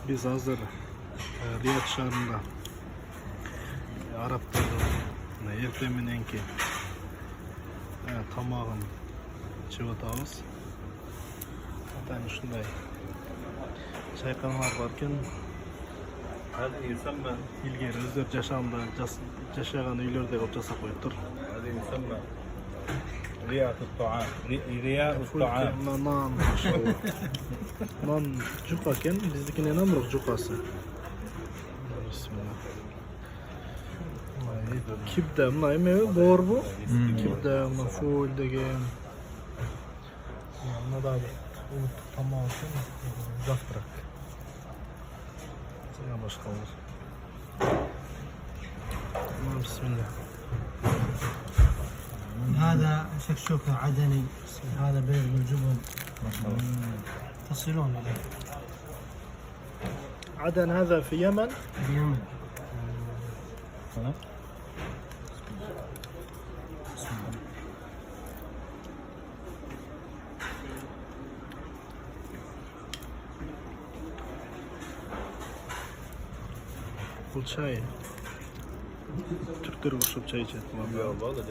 Biz hazır Riyad şehrinde Arapların erteminenki tamağın çivatağız. Hatta şunday çaykanlar varken هذا يسمى ilgari özler yaşagan üylerde kop jasa koyuptur. هذا يسمى رياء الطعام رياء الطعام Nan maşallah. Nan cuka ken bizdikine namruk cukası. Bismillah. Kibde bunlar emeği bor bu. Kibde bunlar full degen. Yanına da unuttuk tamam olsun. Uzak bırak. Sana başka olur. Tamam bismillah. هذا شكشوكة عدني، هذا بيض بالجبن. تصلون عليه عدن هذا في يمن. اليمن. Bu çay. Türkler uçup çay içer. والله